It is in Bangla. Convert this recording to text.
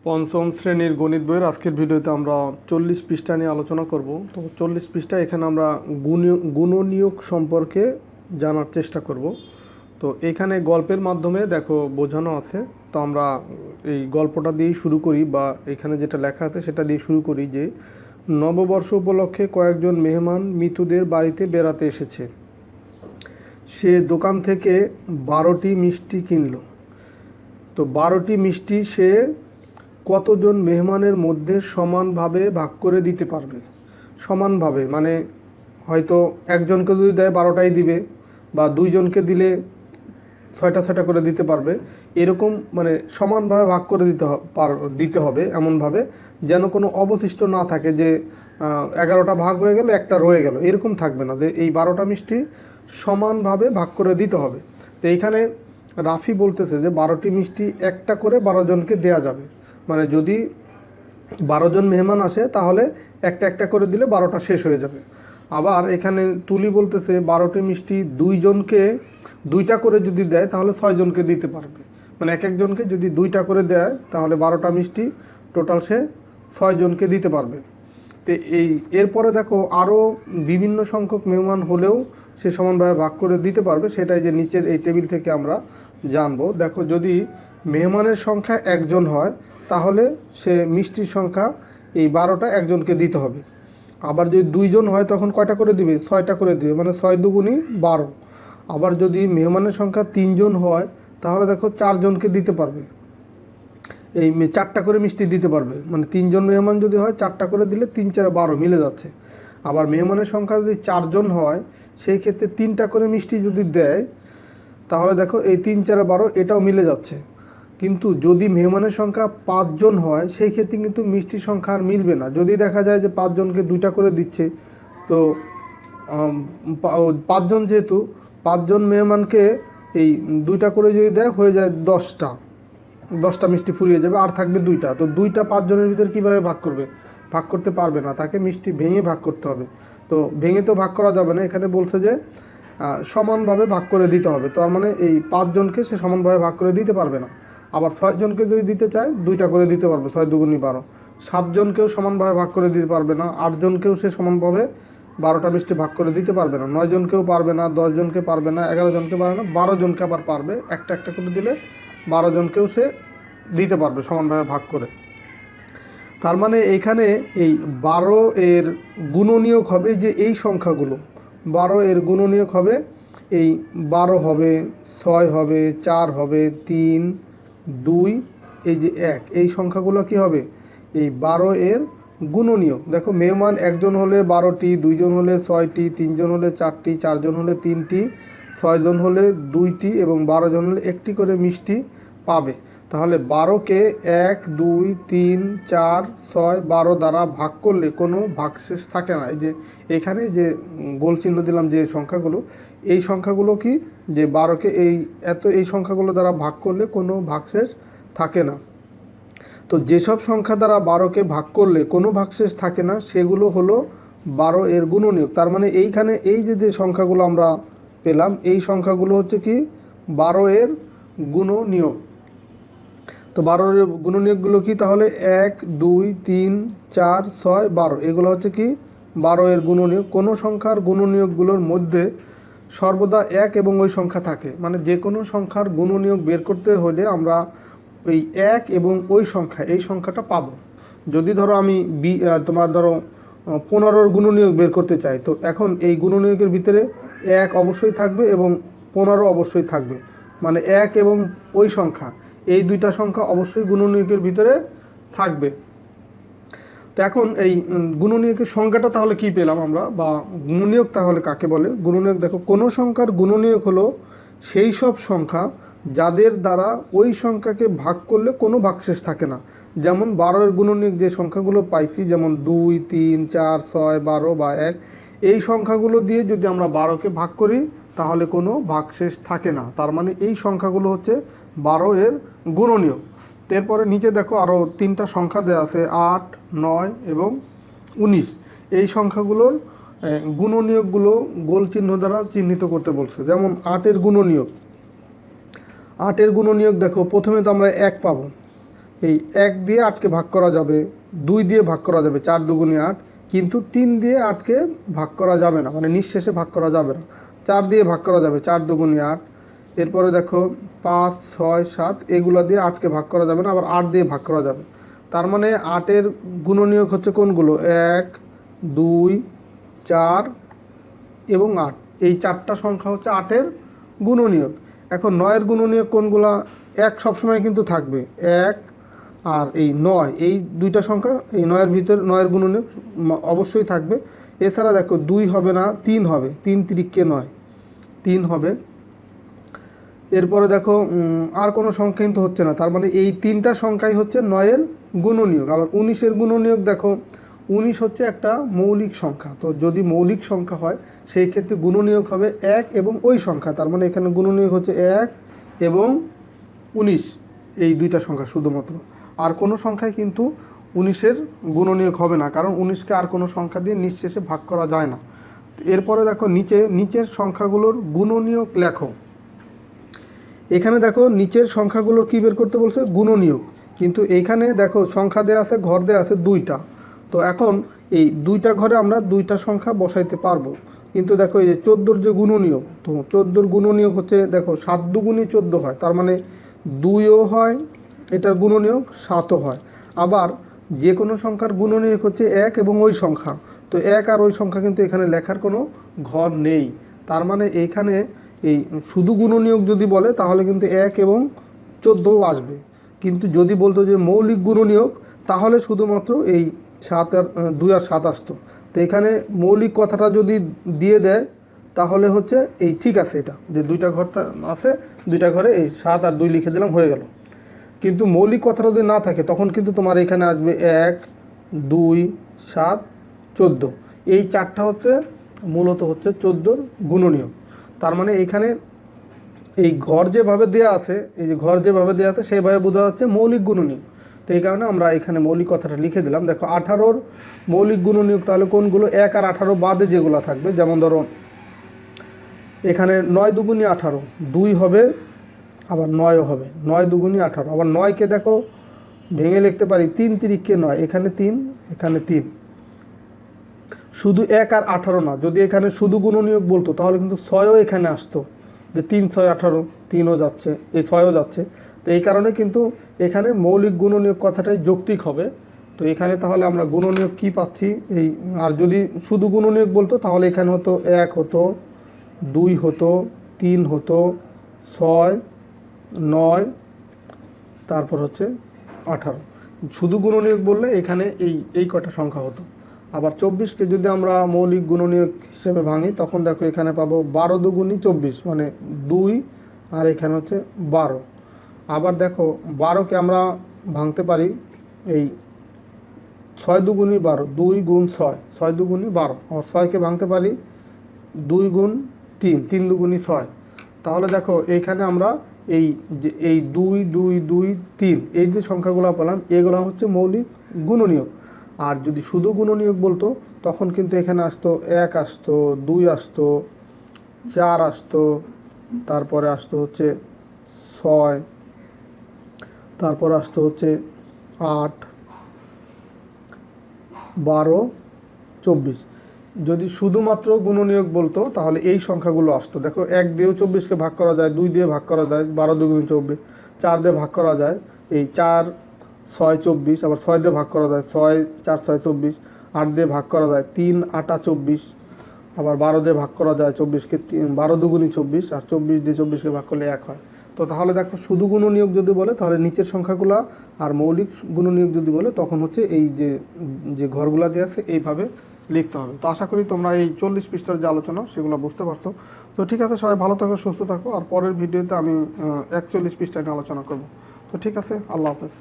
পঞ্চম শ্রেণীর গণিত বইয়ের আজকের ভিডিওতে আমরা 40 পৃষ্ঠা নিয়ে আলোচনা করব। তো 40 পৃষ্ঠা এখানে আমরা গুণনীয়ক সম্পর্কে জানার চেষ্টা করব। তো এখানে গল্পের মাধ্যমে দেখো বোঝানো আছে। তো আমরা এই গল্পটা দিয়েই শুরু করি, বা এখানে যেটা লেখা আছে সেটা দিয়ে শুরু করি যে নববর্ষ উপলক্ষে কয়েকজন মেহমান মিতুদের বাড়িতে বেড়াতে এসেছে। সে দোকান থেকে 12টি মিষ্টি কিনলো। তো 12টি মিষ্টি সে কতজন মেহমানের মধ্যে সমানভাবে ভাগ করে দিতে পারবে? সমানভাবে মানে হয়তো একজনকে যদি দেয় 12টাই দিবে, বা দুইজনকে দিলে 6টা করে দিতে পারবে। এরকম মানে সমানভাবে ভাগ করে দিতে হবে এমনভাবে যেন কোনো অবশিষ্ট না থাকে যে 11টা ভাগ হয়ে গেল, একটা রয়ে গেল, এরকম থাকবে না। যে এই 12টা মিষ্টি সমানভাবে ভাগ করে দিতে হবে। তো এইখানে রাফি বলতেছে যে 12টি মিষ্টি একটা করে 12 জনকে দেয়া যাবে। মানে যদি 12 জন মেহমান আসে তাহলে একটা একটা করে দিলে 12টা শেষ হয়ে যাবে। আবার এখানে তুলি বলতেছে 12টি মিষ্টি দুইজনকে 2টা করে যদি দেয় তাহলে 6 জনকে দিতে পারবে। মানে এক একজনকে যদি 2টা করে দেয় তাহলে 12টা মিষ্টি টোটাল সে 6 জনকে দিতে পারবে। তো এরপরে দেখো আরও বিভিন্ন সংখ্যক মেহমান হলেও সে সমানভাবে ভাগ করে দিতে পারবে। সেটাই যে নিচের এই টেবিল থেকে আমরা জানবো। দেখো যদি মেহমানের সংখ্যা একজন হয় তাহলে সে মিষ্টির সংখ্যা এই 12টা একজনকে দিতে হবে। আবার যদি 2জন হয় তখন কয়টা করে দিবে? 6টা করে দিবে, মানে 6 দুগুণী 12। আবার যদি মেহমানের সংখ্যা 3জন হয় তাহলে দেখো 4 জনকে দিতে পারবে, এই 4টা করে মিষ্টি দিতে পারবে। মানে 3জন মেহমান যদি হয় 4টা করে দিলে 3 4 12 মিলে যাচ্ছে। আবার মেহমানের সংখ্যা যদি 4 জন হয় সেই ক্ষেত্রে 3টা করে মিষ্টি যদি দেয় তাহলে দেখো এই 3 4 12 এটাও মিলে যাচ্ছে। কিন্তু যদি মেহমানের সংখ্যা 5 জন হয় সেই ক্ষেত্রে কিন্তু মিষ্টির সংখ্যা আর মিলবে না। যদি দেখা যায় যে 5 জনকে 2টা করে দিচ্ছে, তো 5 জন যেহেতু 5 জন মেহমানকে এই 2টা করে যদি দেয় হয়ে যায় 10টা মিষ্টি ফুরিয়ে যাবে, আর থাকবে 2টা। তো 2টা 5 জনের ভিতরে কীভাবে ভাগ করবে? ভাগ করতে পারবে না, তাকে মিষ্টি ভেঙে ভাগ করতে হবে। তো ভেঙে তো ভাগ করা যাবে না, এখানে বলছে যে সমানভাবে ভাগ করে দিতে হবে। তার মানে এই 5 জনকে সে সমানভাবে ভাগ করে দিতে পারবে না। আবার 6 জনকে যদি দিতে চায় 2টা করে দিতে পারবে, 6 দুগুণী 12। 7 জনকেও সমানভাবে ভাগ করে দিতে পারবে না। 8 জনকেও সে সমানভাবে 12টা মিষ্টি ভাগ করে দিতে পারবে না। 9 জনকেও পারবে না, 10 জনকে পারবে না, 11 জনকে পারবে না, 12 জনকে আবার পারবে। একটা একটা করে দিলে 12 জনকেও সে দিতে পারবে সমানভাবে ভাগ করে। তার মানে এইখানে এই 12 এর গুণনীয়ক হবে যে এই সংখ্যাগুলো। 12 এর গুণনীয়ক হবে এই 12 হবে, 6 হবে, 4 হবে, 3, 2, এই যে 1, এই সংখ্যাগুলো কি হবে? এই 12 এর গুণনীয়ক। দেখো মেহমান একজন হলে 12টি, 2জন হলে 6টি, 3জন হলে 4টি, 4জন হলে 3টি, 6 জন হলে 2টি এবং 12 জন হলে 1টি করে মিষ্টি পাবে। তাহলে 12কে 1 2 3 4 6 12 দ্বারা ভাগ করলে কোনো ভাগশেষ থাকে না। এই যে এখানে যে গোল চিহ্ন দিলাম যে সংখ্যাগুলো, এই সংখ্যাগুলো কি যে 12কে এই সংখ্যাগুলো দ্বারা ভাগ করলে কোনো ভাগশেষ থাকে না। তো যেসব সংখ্যা দ্বারা 12কে ভাগ করলে কোনো ভাগশেষ থাকে না সেগুলো হলো 12 এর গুণনীয়ক। তার মানে এইখানে এই যে সংখ্যাগুলো আমরা পেলাম এই সংখ্যাগুলো হচ্ছে কি 12 এর গুণনীয়ক। তো 12 এর গুণনীয়কগুলো কি? তাহলে 1 2 3 4 6 12 এগুলো হচ্ছে কি 12 এর গুণনীয়ক। কোনো সংখ্যার গুণনীয়কগুলোর মধ্যে সর্বদা 1 এবং ওই সংখ্যা থাকে। মানে যে কোনো সংখ্যার গুণনীয়ক বের করতে হলে আমরা ওই 1 এবং ওই সংখ্যা এই সংখ্যাটা পাবো। যদি ধরো আমি তোমার ধরো 15-র গুণনীয়ক বের করতে চাই, তো এখন এই গুণনীয়কের ভিতরে 1 অবশ্যই থাকবে এবং 15 অবশ্যই থাকবে। মানে 1 এবং ওই সংখ্যা এই দুইটা সংখ্যা অবশ্যই গুণনীয়কের ভিতরে থাকবে। তো এখন এই গুণনীয়কের সংখ্যাটা তাহলে কি পেলাম আমরা, বা গুণনীয়ক তাহলে কাকে বলে? গুণনীয়ক দেখো কোনো সংখ্যার গুণনীয়ক হলো সেই সব সংখ্যা যাদের দ্বারা ওই সংখ্যাকে ভাগ করলে কোনো ভাগশেষ থাকে না। যেমন 12 এর গুণনীয়ক যে সংখ্যাগুলো পাইছি, যেমন 2 3 4 6 12 বা 1, এই সংখ্যাগুলো দিয়ে যদি আমরা 12কে ভাগ করি তাহলে কোনো ভাগশেষ থাকে না। তার মানে এই সংখ্যাগুলো হচ্ছে 12 এর গুণনীয়ক। এরপরে নিচে দেখো আরও 3টা সংখ্যা দেওয়া আছে, 8 9 এবং 19। এই সংখ্যাগুলোর গুণনীয়কগুলো গোল চিহ্ন দ্বারা চিহ্নিত করতে বলছে। যেমন 8 এর গুণনীয়ক দেখো প্রথমে তো আমরা 1 পাবো, এই 1 দিয়ে 8কে ভাগ করা যাবে, 2 দিয়ে ভাগ করা যাবে, 4 দুগুণে 8, কিন্তু 3 দিয়ে 8কে ভাগ করা যাবে না, মানে নিঃশেষে ভাগ করা যাবে না। 4 দিয়ে ভাগ করা যাবে, 4 দুগুণে 8। এরপরে দেখো 5, 6, 7 এগুলো দিয়ে 8কে ভাগ করা যাবে না, আবার 8 দিয়ে ভাগ করা যাবে। তার মানে 8-এর গুণনীয়ক হচ্ছে কোনগুলো? 1, 2, 4 এবং 8। এই 4টা সংখ্যা হচ্ছে 8-এর গুণনীয়ক। এখন 9-এর গুণনীয়ক কোনগুলা? 1 সবসময় কিন্তু থাকবে, 1 আর এই 9, এই দুইটা সংখ্যা এই 9-এর ভিতরে 9-এর গুণনীয়ক অবশ্যই থাকবে। এছাড়া দেখো 2 হবে না, 3 হবে, 3 তিরিকে 9, 3 হবে। এরপরে দেখো আর কোনো সংখ্যা কিন্তু হচ্ছে না, তার মানে এই 3টা সংখ্যাই হচ্ছে 9-এর গুণনীয়ক। আবার 19-এর গুণনীয়ক দেখো, 19 হচ্ছে একটা মৌলিক সংখ্যা। তো যদি মৌলিক সংখ্যা হয় সেই ক্ষেত্রে গুণনীয়ক হবে 1 এবং ওই সংখ্যা। তার মানে এখানে গুণনীয়ক হচ্ছে 1 এবং 19, এই দুইটা সংখ্যা শুধুমাত্র। আর কোনো সংখ্যায় কিন্তু 19-এর গুণনীয়ক হবে না, কারণ 19কে আর কোনো সংখ্যা দিয়ে নিঃশেষে ভাগ করা যায় না। এরপরে দেখো নিচের সংখ্যাগুলোর গুণনীয়ক লেখো। এখানে দেখো নিচের সংখ্যাগুলোর কী বের করতে বলছে? গুণনীয়ক। কিন্তু এইখানে দেখো সংখ্যা দেওয়া আছে, ঘর দেওয়া আছে 2টা। তো এখন এই 2টা ঘরে আমরা 2টা সংখ্যা বসাইতে পারবো। কিন্তু দেখো এই যে 14-র যে গুণনীয়ক, তো 14-র গুণনীয়ক হচ্ছে দেখো 7 দুগুণে 14 হয়, তার মানে 2ও হয়, এটার গুণনীয়ক 7ও হয়। আবার যে কোনো সংখ্যার গুণনীয়ক হচ্ছে 1 এবং ওই সংখ্যা। তো 1 আর ওই সংখ্যা কিন্তু এখানে লেখার কোনো ঘর নেই। তার মানে এইখানে এই শুধু গুণনীয়ক যদি বলে তাহলে কিন্তু 1 এবং 14ও আসবে। কিন্তু যদি বলতো যে মৌলিক গুণনীয়ক, তাহলে শুধুমাত্র এই 7 আর 2 আর 7 আসতো। তো এখানে মৌলিক কথাটা যদি দিয়ে দেয় তাহলে হচ্ছে এই ঠিক আছে, এটা যে 2টা ঘর আছে, 2টা ঘরে এই 7 আর 2 লিখে দিলাম, হয়ে গেল। কিন্তু মৌলিক কথাটা যদি না থাকে তখন কিন্তু তোমার এখানে আসবে 1, 2, 7, 14। এই 4টা হচ্ছে মূলত হচ্ছে 14-র গুণনীয়ক। তার মানে এখানে এই ঘর যেভাবে দেওয়া আছে, এই যে ঘর যেভাবে দেওয়া আছে সেইভাবে বোঝা যাচ্ছে মৌলিক গুণনীয়ক। তো এই কারণে আমরা এখানে মৌলিক কথাটা লিখে দিলাম। দেখো 18-র মৌলিক গুণনীয়ক তাহলে কোনগুলো? 1 আর 18 বাদে যেগুলো থাকবে, যেমন ধরো এখানে 9 দুগুণে 18, 2 হবে, আবার 9ও হবে, 9 দুগুণে 18। আবার 9কে দেখো ভেঙে লিখতে পারি 3 তিরিকে 9, এখানে 3, এখানে 3। শুধু 1 আর 18 না, যদি এখানে শুধু গুণনীয়ক বলতো তাহলে কিন্তু 6ও এখানে আসতো, যে 3, 6, 18, 3ও যাচ্ছে, এই 6ও যাচ্ছে। তো এই কারণে কিন্তু এখানে মৌলিক গুণনীয়ক কথাটাই যৌক্তিক হবে। তো এখানে তাহলে আমরা গুণনীয়ক কি পাচ্ছি? এই আর যদি শুধু গুণনীয়ক বলতো তাহলে এখানে হতো 1 হতো, 2 হতো, 3 হতো, 6, 9, তারপর হচ্ছে 18। শুধু গুণনীয়ক বললে এখানে এই কটা সংখ্যা হতো। আবার 24কে যদি আমরা মৌলিক গুণনীয়ক হিসেবে ভাঙি তখন দেখো এখানে পাবো 12 দুগুণে 24, মানে 2 আর এখানে হচ্ছে 12। আবার দেখো 12কে আমরা ভাঙতে পারি এই 6 দুগুণে 12, 2 গুণ 6, 6 দুগুণে 12। আবার 6কে ভাঙতে পারি 2 গুণ 3, 3 দুগুণে 6। তাহলে দেখো এইখানে আমরা এই 2, 2, 2, 3 এই যে সংখ্যাগুলো পেলাম এগুলো হচ্ছে মৌলিক গুণনীয়ক। আর যদি শুধু গুণনীয়ক বলতো তখন কিন্তু এখানে আসতো 1 আসতো, 2 আসতো, 4 আসতো, তারপরে আসতো হচ্ছে 6, তারপর আসতো হচ্ছে 8, 12, 24। যদি শুধুমাত্র গুণনীয়ক বলতো তাহলে এই সংখ্যাগুলো আসতো। দেখো 1 দিয়েও 24কে ভাগ করা যায়, 2 দিয়ে ভাগ করা যায়, 12 দুগুণে 24, 4 দিয়ে ভাগ করা যায়, এই 4, 6, 24, আবার 6 দিয়ে ভাগ করা যায়, 6, 4, 6, 24, 8 দিয়ে ভাগ করা যায়, 3, 8, 24, আবার 12 দিয়ে ভাগ করা যায়, 24কে 12 দুগুণে 24, আর 24 দিয়ে 24কে ভাগ করলে 1 হয়। তো তাহলে দেখো শুধু গুণনীয়ক যদি বলে তাহলে নিচের সংখ্যাগুলো, আর মৌলিক গুণনীয়ক যদি বলে তখন হচ্ছে এই যে ঘরগুলো দিয়ে আছে এইভাবে লিখতে হবে। তো আশা করি তোমরা এই 40 পৃষ্ঠার যে আলোচনা সেগুলো বুঝতে পারছো। তো ঠিক আছে, সবাই ভালো থাকো, সুস্থ থাকো, আর পরের ভিডিওতে আমি 41 পৃষ্ঠা নিয়ে আলোচনা করব। তো ঠিক আছে, আল্লাহ হাফেজ।